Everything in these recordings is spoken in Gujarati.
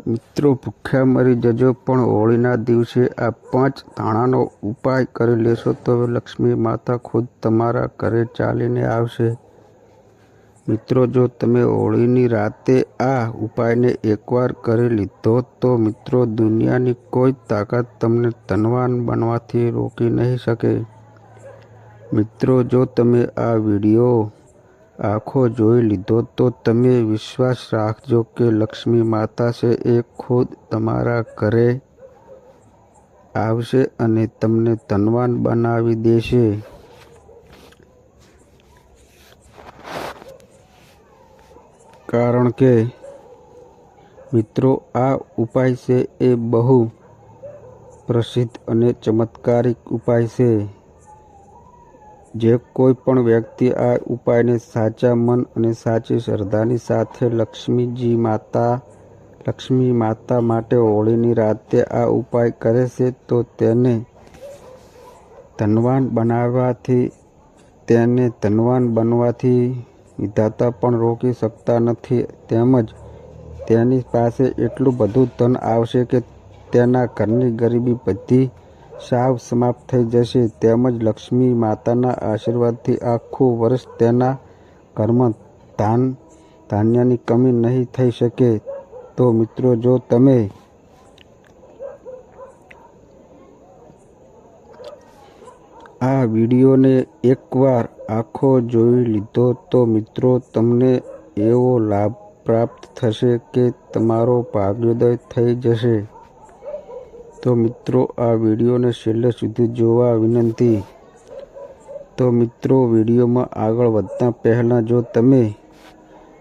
મિત્રો, ભૂખ્યા મરી જજો, પણ હોળીના દિવસે આ 5 ધાણાનો ઉપાય કરી લેશો તો લક્ષ્મી માતા ખુદ તમારા ઘરે ચાલીને આવશે. મિત્રો, જો તમે હોળીની રાતે આ ઉપાયને એકવાર કરી લીધો તો મિત્રો દુનિયાની કોઈ તાકાત તમને ધનવાન બનવાથી રોકી નહીં શકે. મિત્રો, જો તમે આ વિડીયો આખો જોઈ લીધો તો તમે વિશ્વાસ રાખજો કે લક્ષ્મી માતા છે એ ખુદ તમારા ઘરે આવશે અને તમને ધનવાન બનાવી દેશે. કારણ કે મિત્રો આ ઉપાય છે એ બહુ પ્રસિદ્ધ અને ચમત્કારિક ઉપાય છે. જે કોઈ પણ વ્યક્તિ આ ઉપાયને સાચા મન અને સાચી શ્રદ્ધાની સાથે લક્ષ્મી માતા માટે હોળીની રાતે આ ઉપાય કરે છે તો તેને ધનવાન બનવાથી વિધાતા પણ રોકી શકતા નથી. તેમજ તેની પાસે એટલું બધું ધન આવશે કે તેના ઘરની ગરીબી બધી સાવ સમાપ્ત થઈ જશે. તેમજ લક્ષ્મી માતાના આશીર્વાદથી આખું વર્ષ તેના ઘરમાં ધાન્યની કમી નહીં થઈ શકે. તો મિત્રો, જો તમે આ વિડીયોને એકવાર આખો જોઈ લીધો તો મિત્રો તમને એવો લાભ પ્રાપ્ત થશે કે તમારો ભાગ્યોદય થઈ જશે. તો મિત્રો, આ વિડીયોને છેલ્લે સુધી જોવા વિનંતી. તો મિત્રો, વિડીયોમાં આગળ વધતા પહેલાં જો તમે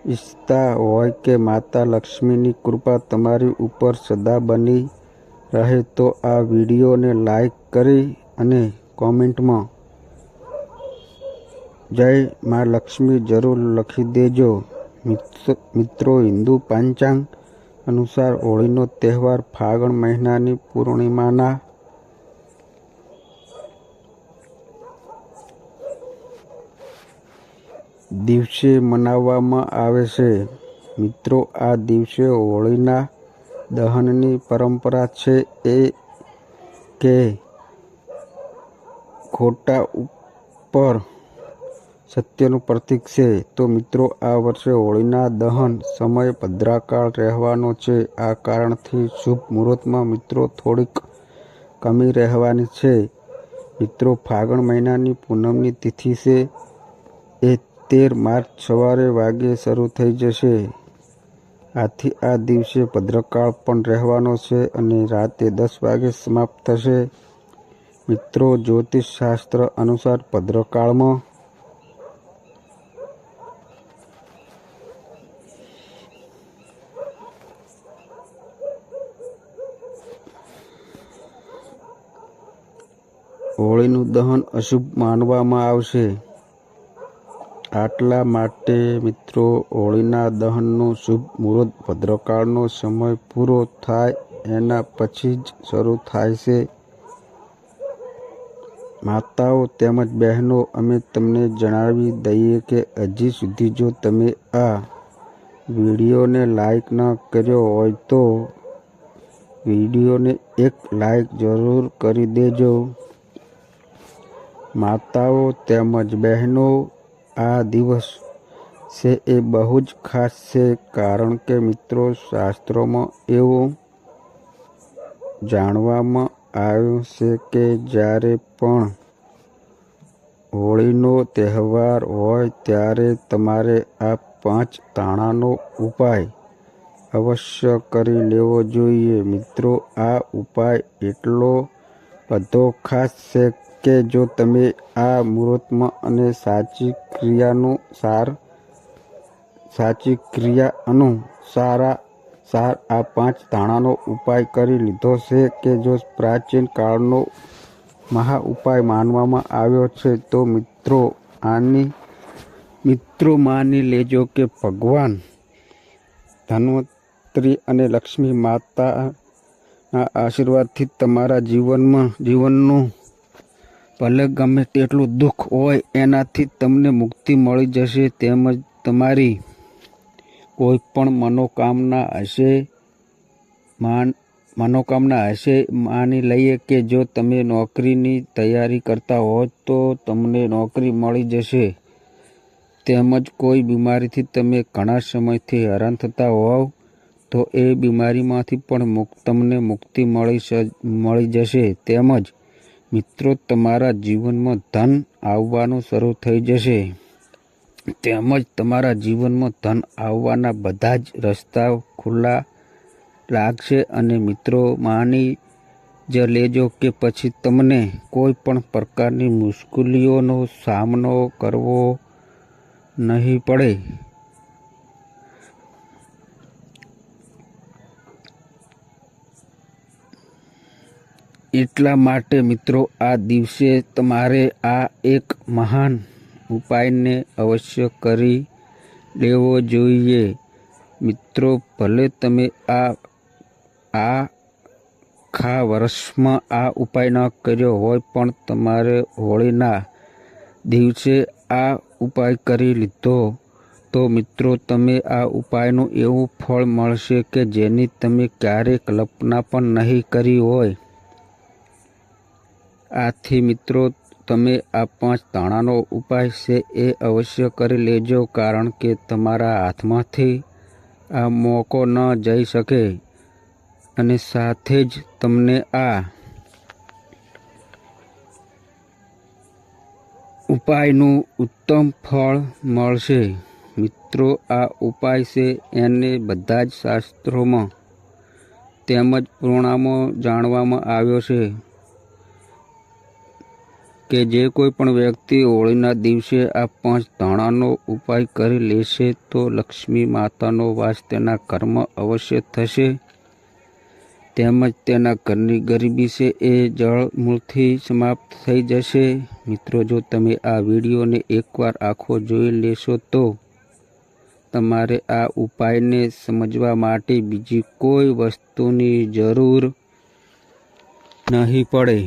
ઈચ્છતા હોય કે માતા લક્ષ્મીની કૃપા તમારી ઉપર સદા બની રહે તો આ વિડીયોને લાઈક કરી અને કોમેન્ટમાં જય મા લક્ષ્મી જરૂર લખી દેજો. મિત્રો, હિન્દુ પંચાંગ અનુસાર હોળીનો તહેવાર ફાગણ મહિનાની પૂર્ણિમાના દિવસે મનાવવામાં આવે છે. મિત્રો, આ દિવસે હોળીના દહનની પરંપરા છે એ કે ખોટા ઉપર સત્યનું પ્રતીક છે. તો મિત્રો, આ વર્ષે હોળીના દહન સમયે ભદ્રકાળ રહેવાનો છે. આ કારણથી શુભ મુહૂર્તમાં મિત્રો થોડીક કમી રહેવાની છે. મિત્રો, ફાગણ મહિનાની પૂનમની તિથિ છે એ 13 માર્ચ સવારે વાગે શરૂ થઈ જશે. આથી આ દિવસે ભદ્રકાળ પણ રહેવાનો છે અને રાતે 10 વાગે સમાપ્ત થશે. મિત્રો, જ્યોતિષ શાસ્ત્ર અનુસાર ભદ્રકાળમાં હોળીનું દહન અશુભ માનવામાં આવશે. આટલા માટે મિત્રો હોળીના દહનનો શુભ મુહૂર્ત ભદ્રકાળનો સમય પૂરો થાય એના પછી જ શરૂ થાય છે. માતાઓ તેમજ બહેનો, અમે તમને જણાવી દઈએ કે હજી સુધી જો તમે આ વિડીયોને લાઈક ન કર્યો હોય તો વિડીયોને એક લાઈક જરૂર કરી દેજો. માતાઓ તેમજ બહેનો, આ દિવસ છે એ બહુ જ ખાસ છે. કારણ કે મિત્રો શાસ્ત્રોમાં એવું જાણવામાં આવ્યું છે કે જ્યારે પણ હોળીનો તહેવાર હોય ત્યારે તમારે આ 5 ધાણાનો ઉપાય અવશ્ય કરી લેવો જોઈએ. મિત્રો, આ ઉપાય એટલો બધો ખાસ છે કે જો તમે આ મુહૂર્તમાં અને સાચી ક્રિયા અનુસાર આ 5 ધાણાનો ઉપાય કરી લીધો છે કે જો પ્રાચીન કાળનો મહા ઉપાય માનવામાં આવ્યો છે તો મિત્રો માની લેજો કે ભગવાન ધન્વંતરી અને લક્ષ્મી માતાના આશીર્વાદથી તમારા જીવનનું ભલે ગમે તેટલું દુઃખ હોય એનાથી તમને મુક્તિ મળી જશે. તેમજ તમારી કોઈ પણ મનોકામના હશે મનોકામના હશે. માની લઈએ કે જો તમે નોકરીની તૈયારી કરતા હો તો તમને નોકરી મળી જશે. તેમજ કોઈ બીમારીથી તમે ઘણા સમયથી હેરાન થતા હોવ તો એ બીમારીમાંથી પણ તમને મુક્તિ મળી જશે. તેમજ મિત્રો તમારા જીવનમાં ધન આવવાનું શરૂ થઈ જશે. તેમજ તમારા જીવનમાં ધન આવવાના બધા જ રસ્તાઓ ખુલ્લા લાગશે. અને મિત્રો માની જ લેજો કે પછી તમને કોઈ પણ પ્રકારની મુશ્કેલીઓનો સામનો કરવો નહીં પડે. એટલા માટે મિત્રો આ દિવસે તમારે આ એક મહાન ઉપાયને અવશ્ય કરી લેવો જોઈએ. મિત્રો ભલે તમે આખા વર્ષમાં આ ઉપાય ન કર્યો હોય પણ તમારે હોળીના દિવસે આ ઉપાય કરી લીધો તો મિત્રો તમે આ ઉપાયનું એવું ફળ મળશે કે જેની તમે ક્યારેય કલ્પના પણ નહીં કરી હોય. આથી મિત્રો તમે આ 5 ધાણાનો ઉપાય છે એ અવશ્ય કરી લેજો, કારણ કે તમારા હાથમાંથી આ મોકો ન જઈ શકે. અને સાથે જ તમને આ ઉપાયનું ઉત્તમ ફળ મળશે. મિત્રો આ ઉપાય છે એને બધા જ શાસ્ત્રોમાં તેમજ પુરાણોમાં જાણવામાં આવ્યો છે કે જે કોઈ પણ વ્યક્તિ હોળીના દિવસે આ 5 ધાણાનો ઉપાય કરી લેશે તો લક્ષ્મી માતાનો વાસ તેના ઘરમાં અવશ્ય થશે. તેમજ તેના ઘરની ગરીબી છે એ જળમૂળથી સમાપ્ત થઈ જશે. મિત્રો જો તમે આ વિડીયોને એકવાર આખો જોઈ લેશો તો તમારે આ ઉપાયને સમજવા માટે બીજી કોઈ વસ્તુની જરૂર નહીં પડે.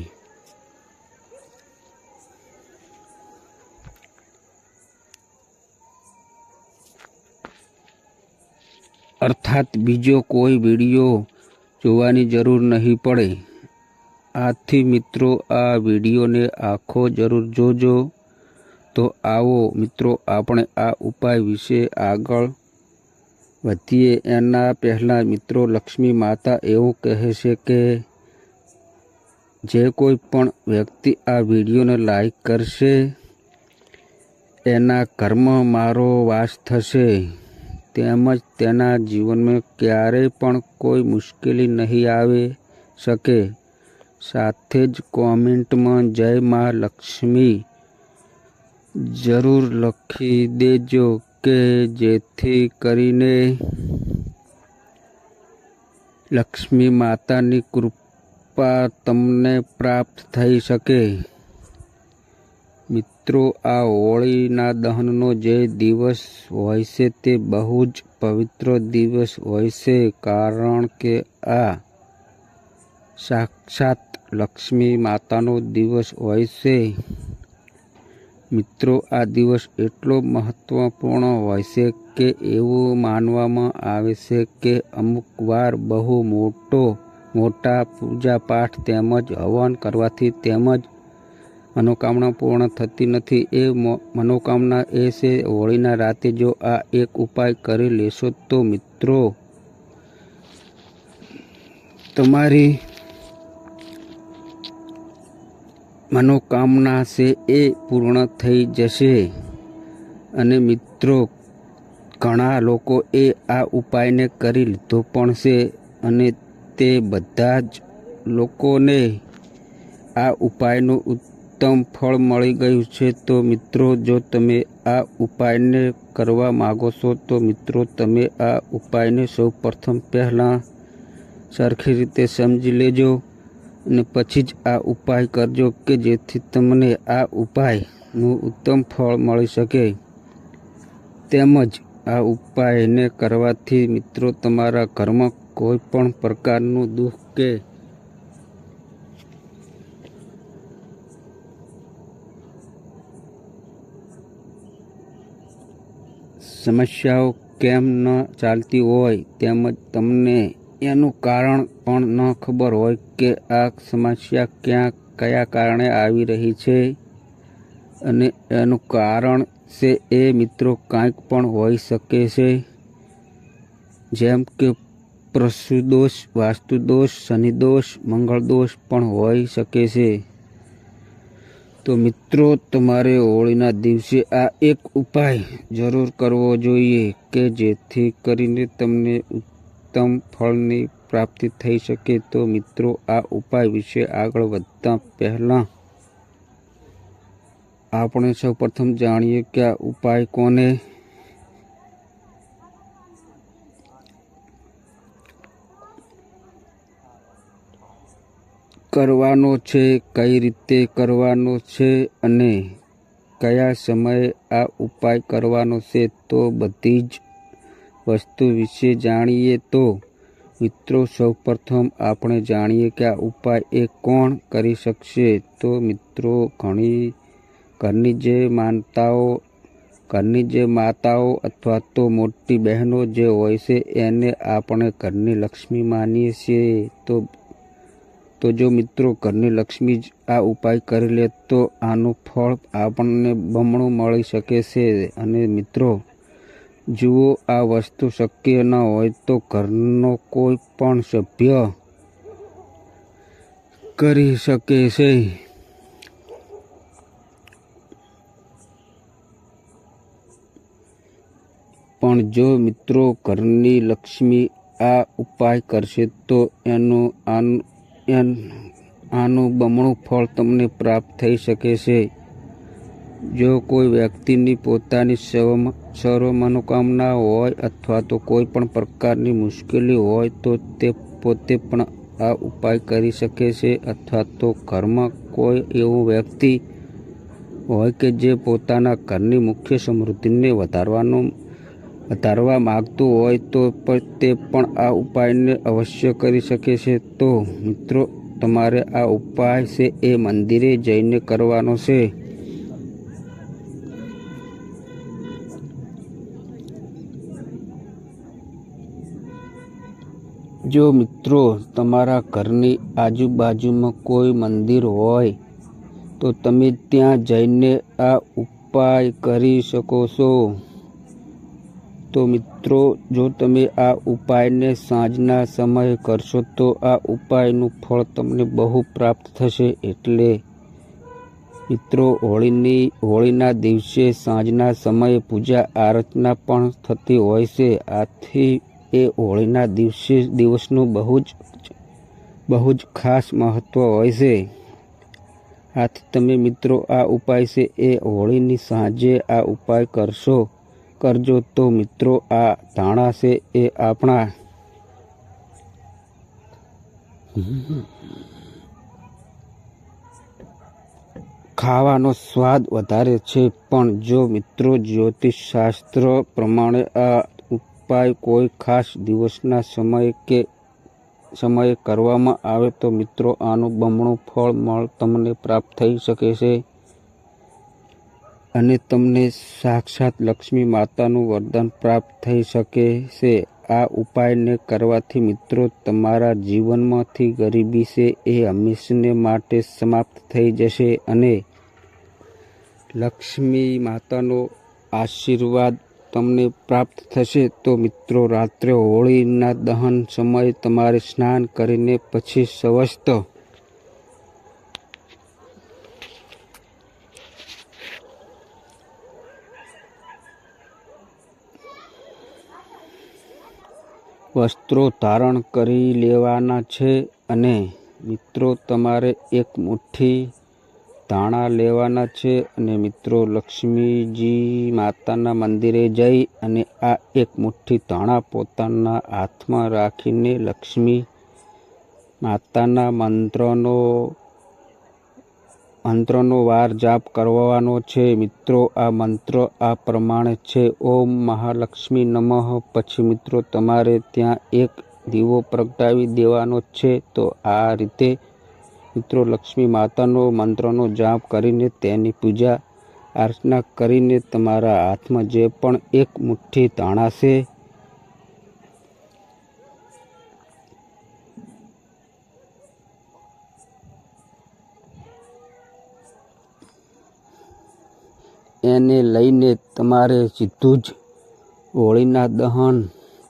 અર્થાત બીજો કોઈ વિડીયો જોવાની જરૂર નહીં પડે. આથી મિત્રો આ વિડીયોને આખો જરૂર જોજો. તો આવો મિત્રો આપણે આ ઉપાય વિશે આગળ વધીએ. એના પહેલાં મિત્રો લક્ષ્મી માતા એવું કહે છે કે જે કોઈ પણ વ્યક્તિ આ વિડીયોને લાઈક કરશે એના ઘરમાં મારો વાસ થશે. તેમજ તેના જીવનમાં ક્યારેય પણ કોઈ મુશ્કેલી નહીં આવી શકે. સાથે જ કોમેન્ટમાં જય મા લક્ષ્મી જરૂર લખી દેજો કે જેથી કરીને લક્ષ્મી માતાની કૃપા તમને પ્રાપ્ત થઈ શકે. મિત્રો આ હોળીના દહનનો જે દિવસ હોય છે તે બહુ જ પવિત્ર દિવસ હોય છે, કારણ કે આ સાક્ષાત લક્ષ્મી માતાનો દિવસ હોય છે. મિત્રો આ દિવસ એટલો મહત્વપૂર્ણ હોય છે કે એવું માનવામાં આવે છે કે અમુક વાર બહુ મોટા પૂજાપાઠ તેમજ હવન કરવાથી તેમજ મનોકામના પૂર્ણ થતી નથી. એ મનોકામના એ છે હોળીના રાતે જો આ એક ઉપાય કરી લેશો તો મિત્રો તમારી મનોકામના છે એ પૂર્ણ થઈ જશે. અને મિત્રો ઘણા લોકો એ આ ઉપાયને કરી લીધો પણ છે અને તે બધા જ લોકોને આ ઉપાયનું ઉત્તમ ફળ મળી ગયું છે. તો મિત્રો જો તમે આ ઉપાયને કરવા માગો છો તો મિત્રો તમે આ ઉપાયને સૌ પ્રથમ પહેલાં સરખી રીતે સમજી લેજો અને પછી જ આ ઉપાય કરજો કે જેથી તમને આ ઉપાયનું ઉત્તમ ફળ મળી શકે. તેમજ આ ઉપાયને કરવાથી મિત્રો તમારા ઘરમાં કોઈ પણ પ્રકારનું દુઃખ કે સમસ્યાઓ કેમ ન ચાલતી હોય તેમજ તમને એનું કારણ પણ ન ખબર હોય કે આ સમસ્યા કયા કારણે આવી રહી છે, અને એનું કારણ છે એ મિત્રો કાંઈક પણ હોઈ શકે છે, જેમ કે પ્રસુદોષ, વાસ્તુદોષ, શનિદોષ, મંગળદોષ પણ હોઈ શકે છે. તો મિત્રો તમારે હોળીના દિવસે આ એક ઉપાય જરૂર કરવો જોઈએ કે જેથી કરીને તમને ઉત્તમ ફળની પ્રાપ્તિ થઈ શકે. તો મિત્રો આ ઉપાય વિશે આગળ વધતા પહેલાં આપણે સૌપ્રથમ જાણીએ કે આ ઉપાય કોને કરવાનો છે, કઈ રીતે કરવાનો છે અને કયા સમયે આ ઉપાય કરવાનો છે. તો બધી જ વસ્તુ વિશે જાણીએ તો મિત્રો સૌપ્રથમ આપણે જાણીએ કે આ ઉપાય એ કોણ કરી શકશે. તો મિત્રો ઘરની જે માતાઓ અથવા તો મોટી બહેનો જે હોય છે એને આપણે ઘરની લક્ષ્મી માનીએ છીએ. તો જો મિત્રો ઘરની લક્ષ્મી જ આ ઉપાય કરી લે તો આનું ફળ આપણને બમણું મળી શકે છે. અને મિત્રો જુઓ, આ વસ્તુ શક્ય ન હોય તો ઘરનો કોઈ પણ સભ્ય કરી શકે છે. પણ જો મિત્રો ઘરની લક્ષ્મી આ ઉપાય કરશે તો આનું બમણું ફળ તમને પ્રાપ્ત થઈ શકે છે. જો કોઈ વ્યક્તિની પોતાની સર્વ મનોકામના હોય અથવા તો કોઈ પણ પ્રકારની મુશ્કેલી હોય તો તે પોતે પણ આ ઉપાય કરી શકે છે. અથવા તો ઘરમાં કોઈ એવું વ્યક્તિ હોય કે જે પોતાના ઘરની મુખ્ય સમૃદ્ધિને વધારવા માગતું હોય તો તે પણ આ ઉપાયને અવશ્ય કરી શકે છે. તો મિત્રો તમારે આ ઉપાય છે એ મંદિરે જઈને કરવાનો છે. જો મિત્રો તમારા ઘરની આજુબાજુમાં કોઈ મંદિર હોય તો તમે ત્યાં જઈને આ ઉપાય કરી શકો છો. તો મિત્રો જો તમે આ ઉપાયને સાંજના સમયે કરશો તો આ ઉપાયનું ફળ તમને બહુ પ્રાપ્ત થશે. એટલે મિત્રો હોળીના દિવસે સાંજના સમયે પૂજા આરાધના પણ થતી હોય છે. આથી એ હોળીના દિવસનું બહુ જ ખાસ મહત્વ હોય છે. આથી તમે મિત્રો આ ઉપાય છે એ હોળીની સાંજે આ ઉપાય કરજો. તો મિત્રો આ ધાણા છે એ આપણા ખાવાનો સ્વાદ વધારે છે. પણ જો મિત્રો જ્યોતિષ શાસ્ત્ર પ્રમાણે આ ઉપાય કોઈ ખાસ દિવસના સમયે કરવામાં આવે તો મિત્રો આનું બમણું ફળ તમને પ્રાપ્ત થઈ શકે છે. અને તમને સાક્ષાત લક્ષ્મી માતાનું વરદાન પ્રાપ્ત થઈ શકે છે. આ ઉપાયને કરવાથી મિત્રો તમારા જીવનમાંથી ગરીબી છે એ હંમેશને માટે સમાપ્ત થઈ જશે અને લક્ષ્મી માતાનો આશીર્વાદ તમને પ્રાપ્ત થશે. તો મિત્રો રાત્રે હોળીના દહન સમયે તમારે સ્નાન કરીને પછી સ્વસ્થ વસ્ત્રો ધારણ કરી લેવાના છે. અને મિત્રો તમારે એક મુઠ્ઠી ધાણા લેવાના છે. અને મિત્રો લક્ષ્મીજી માતાના મંદિરે જઈ અને આ એક મુઠ્ઠી ધાણા પોતાના હાથમાં રાખીને લક્ષ્મી માતાના મંત્રનો વાર જાપ કરવાનો છે. મિત્રો આ મંત્ર આ પ્રમાણે છે: ઓમ મહાલક્ષ્મી નમઃ. પછી મિત્રો તમારે ત્યાં એક દીવો પ્રગટાવી દેવાનો છે. તો આ રીતે મિત્રો લક્ષ્મી માતાનો મંત્રનો જાપ કરીને તેની પૂજા અર્ચના કરીને તમારા હાથમાં જે પણ એક મુઠ્ઠી ધાણા છે એને લઈને તમારે સીધું જ હોળીના દહન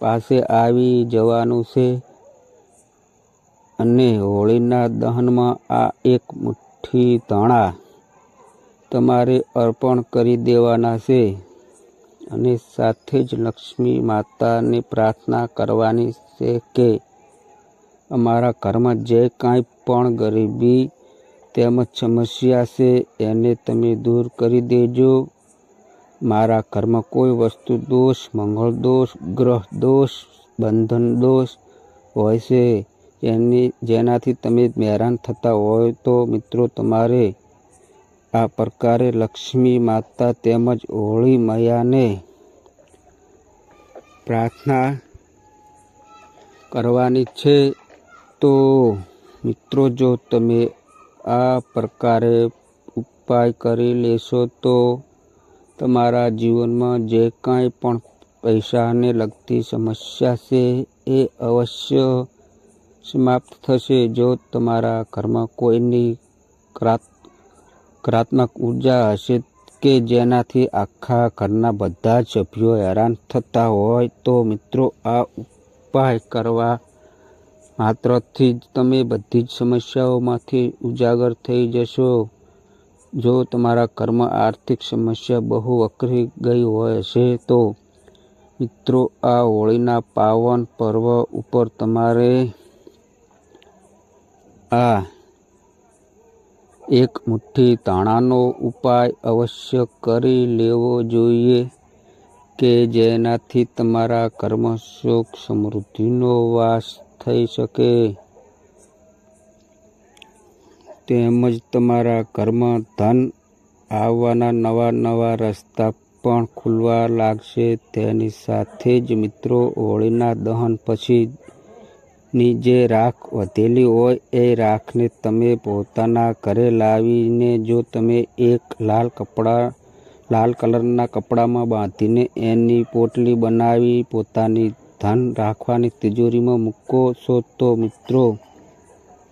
પાસે આવી જવાનું છે અને હોળીના દહનમાં આ એક મુઠ્ઠી ધાણા તમારે અર્પણ કરી દેવાના છે અને સાથે જ લક્ષ્મી માતાને પ્રાર્થના કરવાની છે કે અમારા ઘરમાં જે કાંઈ પણ ગરીબી તેમજ સમસ્યા છે એને તમે દૂર કરી દેજો. મારા ઘરમાં કોઈ વસ્તુ દોષ, મંગળ દોષ, ગ્રહ દોષ, બંધન દોષ હોય છે જેનાથી તમે હેરાન થતા હોય તો મિત્રો તમારે આ પ્રકારે લક્ષ્મી માતા તેમજ હોળી મૈયાને પ્રાર્થના કરવાની છે. તો મિત્રો જો તમે આ પ્રકારે ઉપાય કરી લેશો તો તમારા જીવનમાં જે કાંઈ પણ પૈસાને લગતી સમસ્યા છે એ અવશ્ય સમાપ્ત થશે. જો તમારા ઘરમાં કોઈની નકારાત્મક ઉર્જા હશે કે જેનાથી આખા ઘરના બધા જ સભ્યો હેરાન થતા હોય તો મિત્રો આ ઉપાય કરવા માત્રથી જ તમે બધી જ સમસ્યાઓમાંથી ઉજાગર થઈ જશો. જો તમારા ઘરમાં આર્થિક સમસ્યા બહુ વકરી ગઈ હોય છે તો મિત્રો આ હોળીના પાવન પર્વ ઉપર તમારે આ એક મુઠ્ઠી ધાણાનો ઉપાય અવશ્ય કરી લેવો જોઈએ કે જેનાથી તમારા ઘરમાં સુખ સમૃદ્ધિનો વાસ થઈ શકે તેમજ તમારા ઘરમાં ધન આવવાના નવા નવા રસ્તા પણ ખુલવા લાગશે. તેની સાથે જ મિત્રો હોળીના દહન પછીની જે રાખ વધેલી હોય એ રાખને તમે પોતાના ઘરે લાવીને જો તમે એક લાલ કલરના કપડામાં બાંધીને એની પોટલી બનાવી પોતાની ધન રાખવાની તિજોરીમાં મૂકો છો તો મિત્રો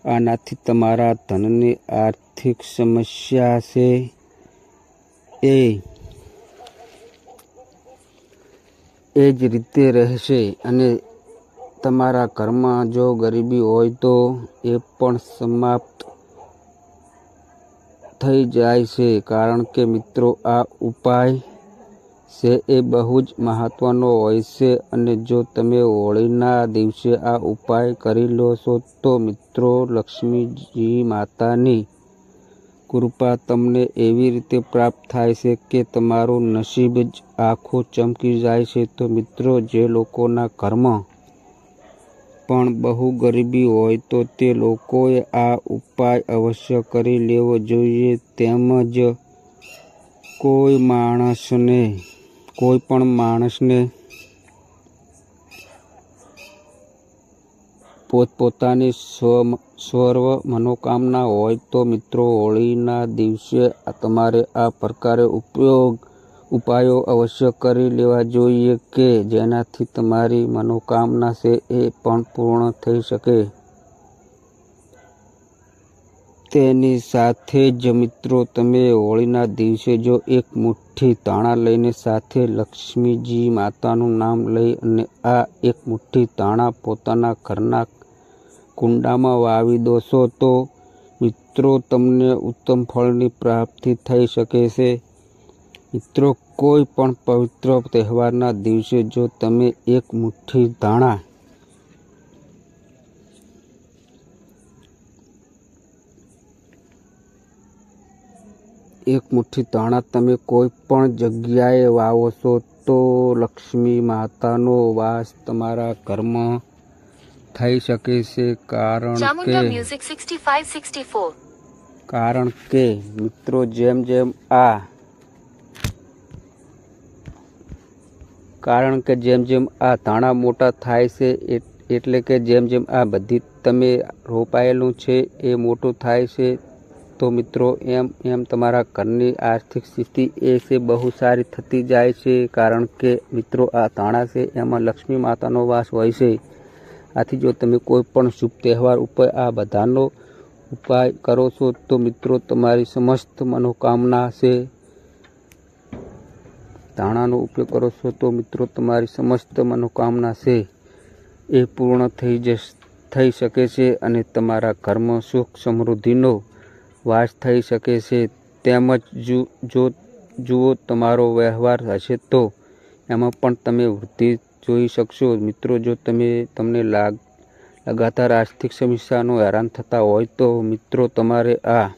આનાથી તમારા ધનની આર્થિક સમસ્યા છે એ જ રીતે રહેશે અને તમારા ઘરમાં જો ગરીબી હોય તો એ પણ સમાપ્ત થઈ જાય છે. કારણ કે મિત્રો આ ઉપાય છે એ બહુ જ મહત્વનો હોય છે અને જો તમે હોળીના દિવસે આ ઉપાય કરી લો છો તો મિત્રો લક્ષ્મીજી માતાની કૃપા તમને એવી રીતે પ્રાપ્ત થાય છે કે તમારું નસીબ જ આખું ચમકી જાય છે. તો મિત્રો જે લોકોના ઘરમાં પણ બહુ ગરીબી હોય તો તે લોકોએ આ ઉપાય અવશ્ય કરી લેવો જોઈએ. તેમજ કોઈ પણ માણસને પોતપોતાની સર્વ મનોકામના હોય તો મિત્રો હોળીના દિવસે તમારે આ પ્રકારે ઉપાયો અવશ્ય કરી લેવા જોઈએ કે જેનાથી તમારી મનોકામના છે એ પણ પૂર્ણ થઈ શકે. તેની સાથે જ મિત્રો તમે હોળીના દિવસે જો એક મુઠ્ઠી ધાણા લઈને સાથે લક્ષ્મીજી માતાનું નામ લઈ અને આ એક મુઠ્ઠી ધાણા પોતાના ઘરના કુંડામાં વાવી દોશો તો મિત્રો તમને ઉત્તમ ફળની પ્રાપ્તિ થઈ શકે છે. મિત્રો કોઈ પણ પવિત્ર તહેવારના દિવસે જો તમે એક મુઠ્ઠી ધાણા તમે કોઈ પણ જગ્યાએ વાવો છો તો લક્ષ્મી માતાનો વાસ તમારા ઘરમાં થઈ શકે છે. કારણ કે મિત્રો જેમ જેમ આ ધાણા મોટા થાય છે એટલે કે જેમ જેમ આ બધી તમે રોપાયેલું છે એ મોટું થાય છે તો મિત્રો એમ તમારા ઘરની આર્થિક સ્થિતિ એ છે બહુ સારી થતી જાય છે. કારણ કે મિત્રો આ ધાણા છે એમાં લક્ષ્મી માતાનો વાસ હોય છે. આથી જો તમે કોઈ પણ શુભ તહેવાર ઉપર આ બધાનો ઉપાય કરો છો તો મિત્રો તમારી સમસ્ત મનોકામના છે ધાણાનો ઉપયોગ કરો છો તો મિત્રો તમારી સમસ્ત મનોકામના છે એ પૂર્ણ થઈ શકે છે અને તમારા ઘરમાં સુખ સમૃદ્ધિનો વાસ થઈ શકે છે. તેમજ જુઓ તમારો વ્યવહાર હશે તો એમાં પણ તમે વૃદ્ધિ જોઈ શકશો. મિત્રો જો તમને લગાતાર આર્થિક સમસ્યાનો હેરાન થતા હોય તો મિત્રો તમારે આ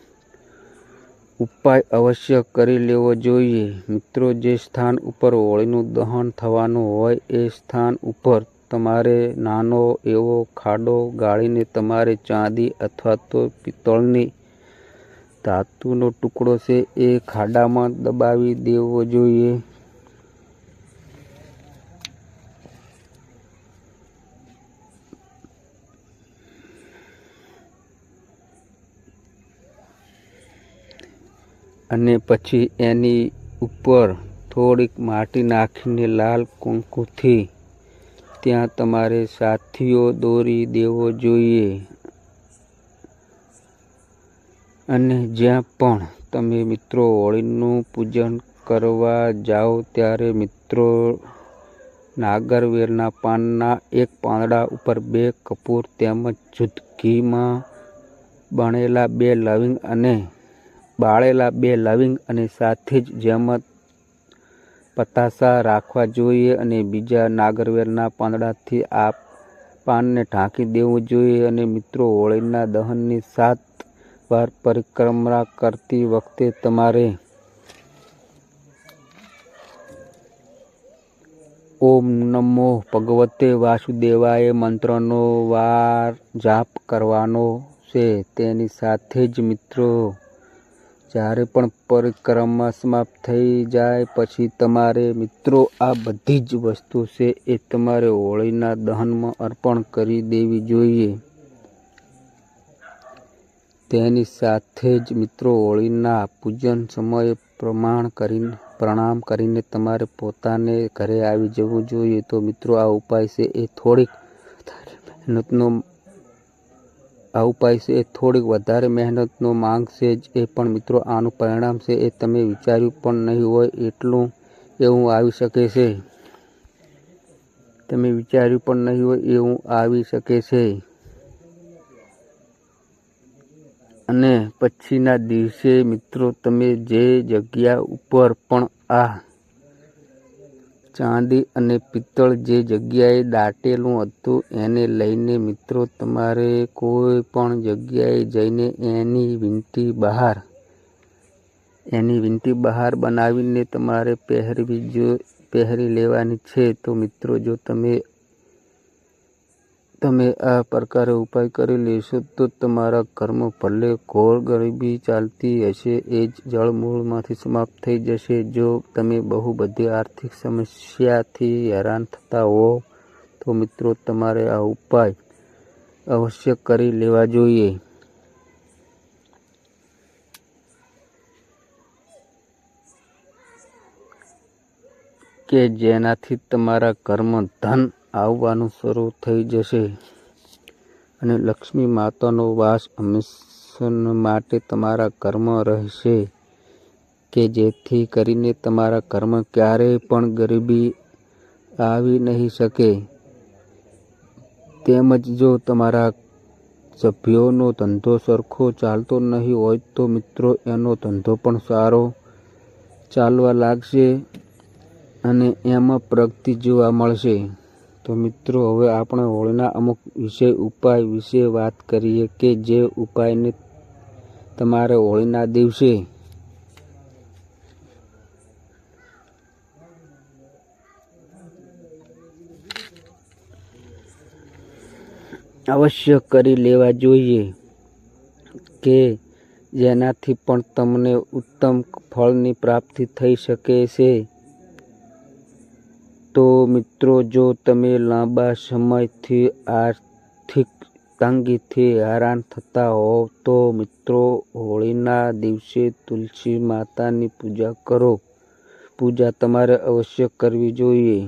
ઉપાય અવશ્ય કરી લેવો જોઈએ. મિત્રો જે સ્થાન ઉપર હોળીનું દહન થવાનું હોય એ સ્થાન ઉપર તમારે નાનો એવો ખાડો ગાળીને તમારે ચાંદી અથવા તો પિત્તળની ધાતુનો ટુકડો છે એ ખાડામાં દબાવી દેવો જોઈએ. અને પછી એની ઉપર થોડીક માટી નાખીને લાલ કુંકુથી ત્યાં તમારે સાથીઓ દોરી દેવો જોઈએ. અને જ્યાં પણ તમે મિત્રો હોળીનું પૂજન કરવા જાઓ ત્યારે મિત્રો નાગરવેરના પાનના એક પાંદડા ઉપર 2 કપૂર તેમજ શુદ્ધ ઘીમાં બાળેલા 2 લવિંગ અને સાથે જ જેમાં પતાસા રાખવા જોઈએ અને બીજા નાગરવેરના પાંદડાથી આ પાનને ઢાંકી દેવું જોઈએ. અને મિત્રો હોળીના દહનની 7 વાર પરિક્રમા કરતી વખતે તમારે ઓમ નમો ભગવતે વાસુદેવાય મંત્રનો વાર જાપ કરવાનો છે. તેની સાથે જ મિત્રો જ્યારે પણ પરિક્રમા સમાપ્ત થઈ જાય પછી તમારે મિત્રો આ બધી જ વસ્તુ છે એ તમારે હોળીના દહનમાં અર્પણ કરી દેવી જોઈએ. તેની સાથે જ મિત્રો હોળીના પૂજન સમયે પ્રણામ કરીને તમારે પોતાને ઘરે આવી જવું જોઈએ. તો મિત્રો આ ઉપાય છે એ થોડીક વધારે મહેનતનો માંગશે જ એ પણ મિત્રો આનું પરિણામ છે એ તમે વિચાર્યું પણ નહીં હોય એવું આવી શકે છે. અને પછીના દિવસે મિત્રો તમે જે જગ્યા ઉપર પણ આ ચાંદી અને પિત્તળ જે જગ્યાએ દાટેલું હતું એને લઈને મિત્રો તમારે કોઈ પણ જગ્યાએ જઈને એની વીંટી બહાર બનાવીને તમારે પહેરી લેવાની છે. તો મિત્રો જો તમે આ પ્રકારે ઉપાય કરી લેશો તો તમારા ઘરમાં ભલે ઘોર ગરીબી ચાલતી હશે એ જ જળમૂળમાંથી સમાપ્ત થઈ જશે. જો તમે બહુ બધી આર્થિક સમસ્યાથી હેરાન થતા હો તો મિત્રો તમારે આ ઉપાય અવશ્ય કરી લેવા જોઈએ. કે જેનાથી તમારા ઘરમાં ધન આવવાનું શરૂ થઈ જશે અને લક્ષ્મી માતાનો વાસ હંમેશા માટે તમારા ઘરમાં રહેશે. કે જેથી કરીને તમારા ઘરમાં ક્યારેય પણ ગરીબી આવી નહીં શકે. તેમજ જો તમારા સભ્યોનો ધંધો સરખો ચાલતો નહીં હોય તો મિત્રો એનો ધંધો પણ સારો ચાલવા લાગશે અને એમાં પ્રગતિ જોવા મળશે. તો મિત્રો હવે આપણે હોળીના અમુક ઉપાય વિશે વાત કરીએ કે જે ઉપાયને તમારે હોળીના દિવસે અવશ્ય કરી લેવા જોઈએ કે જેનાથી પણ તમને ઉત્તમ ફળની પ્રાપ્તિ થઈ શકે છે. તો મિત્રો જો તમે લાંબા સમયથી આર્થિક તંગીથી હેરાન થતા હોવ તો મિત્રો હોળીના દિવસે તુલસી માતાની પૂજા કરો. પૂજા તમારે અવશ્ય કરવી જોઈએ.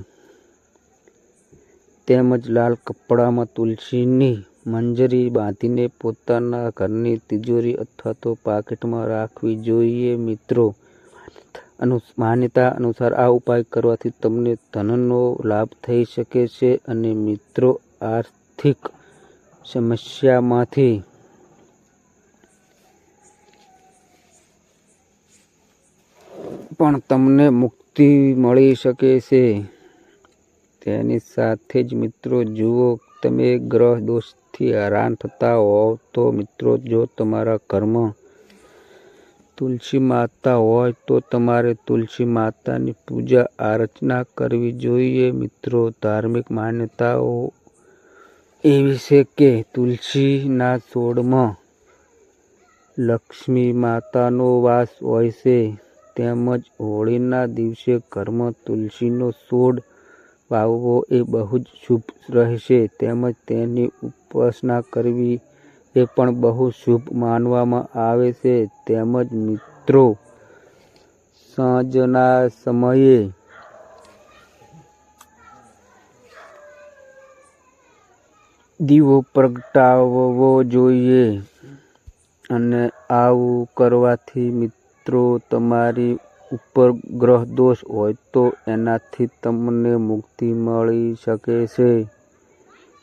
તેમજ લાલ કપડામાં તુલસીની મંજરી બાંધીને પોતાના ઘરની તિજોરી અથવા તો પાકીટમાં રાખવી જોઈએ. મિત્રો માન્યતા અનુસાર આ ઉપાય કરવાથી તમને ધનનો લાભ થઈ શકે છે અને મિત્રો આર્થિક સમસ્યામાંથી પણ તમને મુક્તિ મળી શકે છે. તેની સાથે જ મિત્રો જુઓ, તમે ગ્રહ દોષથી હેરાન થતા હોવ તો મિત્રો જો તમારા ઘરમાં તુલસી માતા હોય તો તમારે તુલસી માતાની પૂજા આરાધના કરવી જોઈએ. મિત્રો ધાર્મિક માન્યતાઓ એવી છે કે તુલસીના છોડમાં લક્ષ્મી માતાનો વાસ હોય છે. તેમજ હોળીના દિવસે ઘરમાં તુલસીનો છોડ વાવવો એ બહુ જ શુભ રહેશે. તેમજ તેની ઉપાસના કરવી એ પણ બહુ શુભ માનવામાં આવે છે. તેમજ મિત્રો સાંજના સમયે દીવો પ્રગટાવવો જોઈએ અને આવું કરવાથી મિત્રો તમારી ઉપર ગ્રહ દોષ હોય તો એનાથી તમને મુક્તિ મળી શકે છે.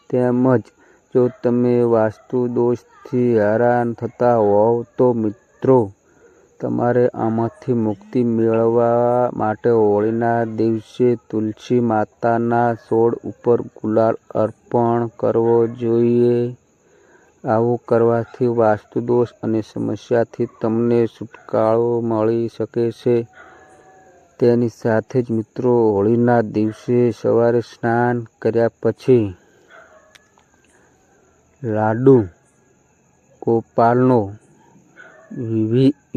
તેમજ જો તમે વાસ્તુ દોષથી હેરાન થતા હોવ તો મિત્રો તમારે આમાંથી મુક્તિ મેળવવા માટે હોળીના દિવસે તુલસી માતાના છોડ ઉપર ગુલાલ અર્પણ કરવો જોઈએ. આવું કરવાથી વાસ્તુ દોષ અને સમસ્યાથી તમને છુટકારો મળી શકે છે. તેની સાથે જ મિત્રો હોળીના દિવસે સવારે સ્નાન કર્યા પછી લાડુ ગોપાલનો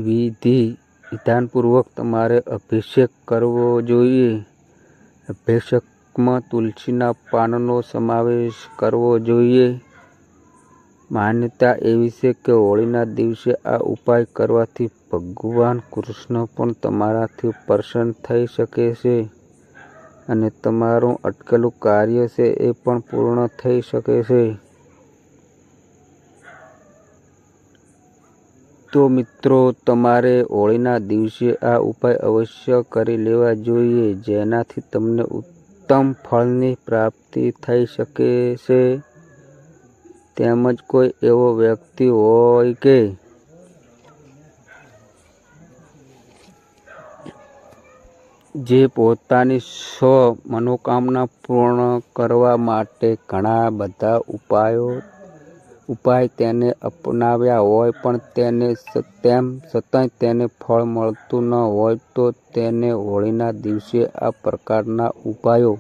વિધાનપૂર્વક તમારે અભિષેક કરવો જોઈએ. અભિષેકમાં તુલસીના પાનનો સમાવેશ કરવો જોઈએ. માન્યતા એવી છે કે હોળીના દિવસે આ ઉપાય કરવાથી ભગવાન કૃષ્ણ પણ તમારાથી પ્રસન્ન થઈ શકે છે અને તમારું અટકેલું કાર્ય છે એ પણ પૂર્ણ થઈ શકે છે. તો મિત્રો તમારે હોળીના દિવસે આ ઉપાય અવશ્ય કરી લેવા જોઈએ, જેનાથી તમને ઉત્તમ ફળની પ્રાપ્તિ થઈ શકે છે. તેમજ કોઈ એવો વ્યક્તિ હોય કે જે પોતાની મનોકામના પૂર્ણ કરવા માટે ઘણા બધા ઉપાય તેને અપનાવ્યા હોય પણ તેમ છતાંય તેને ફળ મળતું ન હોય તો તેને હોળીના દિવસે આ પ્રકારના ઉપાયો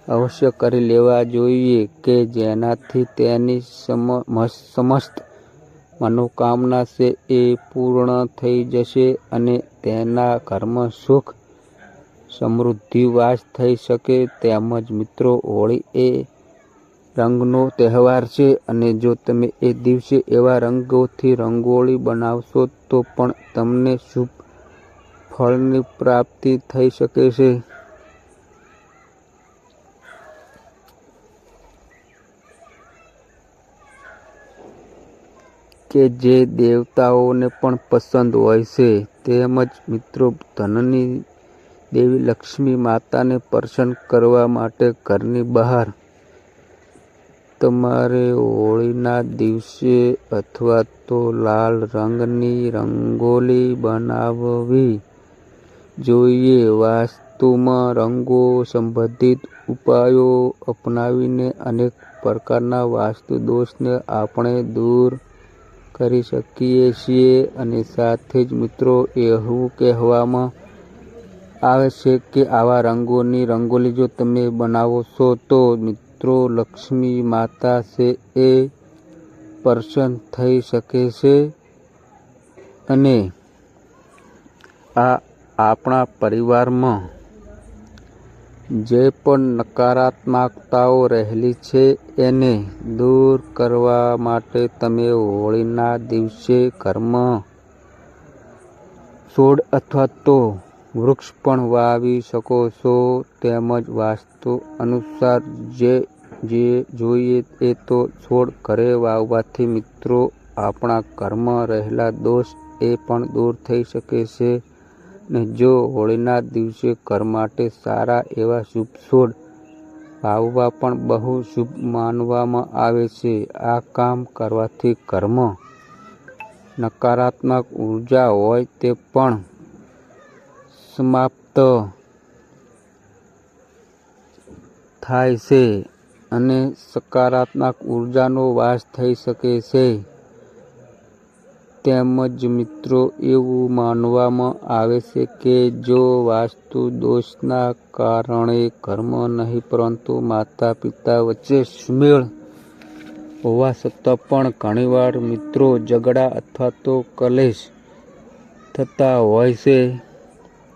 અવશ્ય કરી લેવા જોઈએ કે જેનાથી તેની સમસ્ત મનોકામના છે એ પૂર્ણ થઈ જશે અને તેના ઘરમાં સુખ સમૃદ્ધિ વાસ થઈ શકે. તેમજ મિત્રો હોળી એ રંગનો તહેવાર છે અને જો તમે એ દિવસે એવા રંગોથી રંગોળી બનાવશો તો પણ તમને શુભ ફળની પ્રાપ્તિ થઈ શકે છે. કે જે દેવતાઓને પણ પસંદ હોય છે. તેમજ મિત્રો ધનની દેવી લક્ષ્મી માતાને પ્રસન્ન કરવા માટે ઘરની બહાર તમારે હોળીના દિવસે અથવા તો લાલ રંગની રંગોલી બનાવવી જોઈએ. વાસ્તુમાં રંગો સંબંધિત ઉપાયો અપનાવીને અનેક પ્રકારના વાસ્તુ દોષને આપણે દૂર કરી શકીએ છીએ અને સાથે જ મિત્રો એવું કહેવામાં આવે છે કે આવા રંગોની રંગોલી જો તમે બનાવો છો તો મિત્રો લક્ષ્મી માતા છે એ પ્રસન્ન થઈ શકે છે અને આપણા પરિવારમાં જે પણ નકારાત્મકતાઓ રહેલી છે એને દૂર કરવા માટે તમે હોળીના દિવસે ઘરમાં છોડ અથવા તો વૃક્ષ પણ વાવી શકો છો. તેમજ વાસ્તુ અનુસાર જે જોઈએ એ તો છોડ ઘરે વાવવાથી મિત્રો આપણા ઘરમાં રહેલા દોષ એ પણ દૂર થઈ શકે છે ને જો હોળીના દિવસે ઘર માટે સારા એવા શુભ છોડ વાવવા પણ બહુ શુભ માનવામાં આવે છે. આ કામ કરવાથી ઘરમાં નકારાત્મક ઉર્જા હોય તે પણ સમાપ્ત થાય છે અને સકારાત્મક ઉર્જાનો વાસ થઈ શકે છે. તેમજ મિત્રો એવું માનવામાં આવે છે કે જો વાસ્તુ દોષના કારણે ઘરમાં નહીં પરંતુ માતા પિતા વચ્ચે સુમેળ હોવા છતાં પણ ઘણીવાર મિત્રો ઝઘડા અથવા તો કલેશ થતા હોય છે.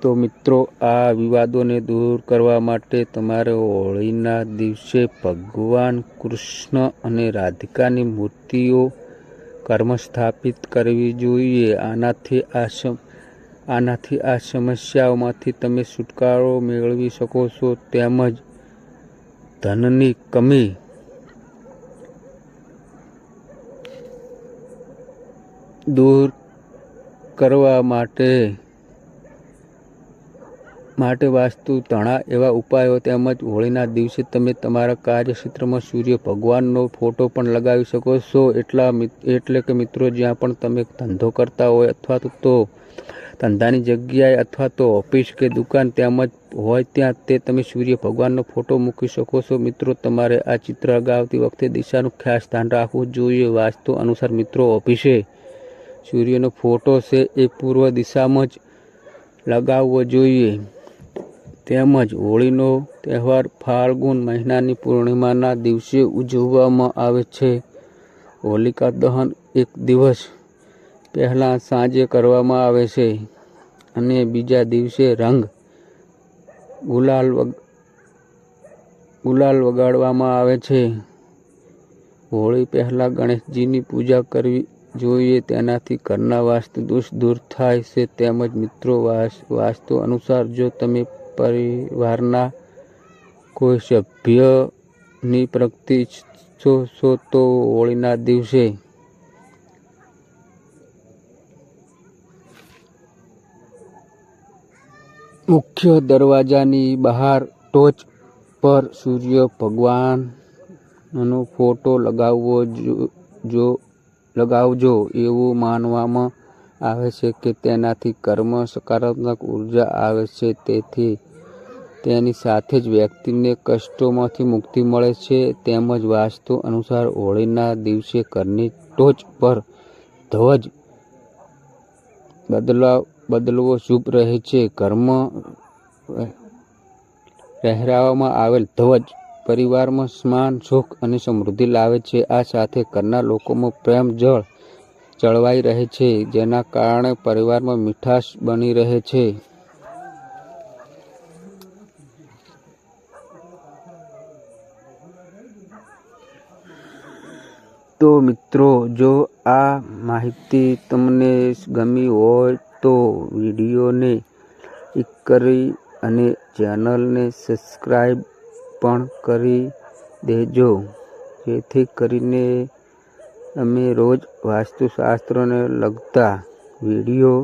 તો મિત્રો આ વિવાદોને દૂર કરવા માટે તમારે હોળીના દિવસે ભગવાન કૃષ્ણ અને રાધિકાની મૂર્તિઓ ઘરમાં સ્થાપિત કરવી જોઈએ. આનાથી આ સમસ્યાઓમાંથી તમે છુટકારો મેળવી શકો છો. તેમજ ધનની કમી દૂર કરવા માટે વાસ્તુ ઘણા એવા ઉપાયો તેમજ હોળીના દિવસે તમે તમારા કાર્યક્ષેત્રમાં સૂર્ય ભગવાનનો ફોટો પણ લગાવી શકો છો. એટલે કે મિત્રો જ્યાં પણ તમે ધંધો કરતા હોય અથવા તો ધંધાની જગ્યાએ અથવા તો ઓફિસ કે દુકાન તેમજ હોય ત્યાં તે તમે સૂર્ય ભગવાનનો ફોટો મૂકી શકો છો. મિત્રો તમારે આ ચિત્ર લગાવતી વખતે દિશાનું ખાસ ધ્યાન રાખવું જોઈએ. વાસ્તુ અનુસાર મિત્રો ઓફિસે સૂર્યનો ફોટો છે એ પૂર્વ દિશામાં જ લગાવવો જોઈએ. તેમજ હોળીનો તહેવાર ફાલ્ગુન મહિનાની પૂર્ણિમાના દિવસે ઉજવવામાં આવે છે. હોલિકા દહન એક દિવસ પહેલાં સાંજે કરવામાં આવે છે અને બીજા દિવસે રંગ ગુલાલ વગાડવામાં આવે છે. હોળી પહેલાં ગણેશજીની પૂજા કરવી જોઈએ. તેનાથી ઘરના વાસ્તુ દોષ દૂર થાય છે. તેમજ મિત્રો વાસ્તુ અનુસાર જો તમે પરિવારના કોઈ સભ્યની પ્રગતિ ઈચ્છો તો હોળીના દિવસે મુખ્ય દરવાજાની બહાર ટોચ પર સૂર્ય ભગવાનનો ફોટો લગાવજો. એવું માનવામાં આવે છે કે તેનાથી ઘરમાં સકારાત્મક ઉર્જા આવે છે. તેની સાથે જ વ્યક્તિને કષ્ટોમાંથી મુક્તિ મળે છે. તેમજ વાસ્તુ અનુસાર હોળીના દિવસે ઘરની ટોચ પર ધ્વજ બદલવો શુભ રહે છે. ઘરમાં લહેરાવવામાં આવેલ ધ્વજ પરિવારમાં સન્માન, સુખ અને સમૃદ્ધિ લાવે છે. આ સાથે ઘરના લોકોમાં પ્રેમ જળવાઈ રહે છે, જેના કારણે પરિવારમાં મીઠાશ બની રહે છે. તો મિત્રો જો આ માહિતી તમને ગમી હોય તો વિડીયોને લાઈક કરી અને ચેનલને સબસ્ક્રાઈબ પણ કરી દેજો, જેથી કરીને અમે રોજ વાસ્તુશાસ્ત્રને લગતા વિડીયો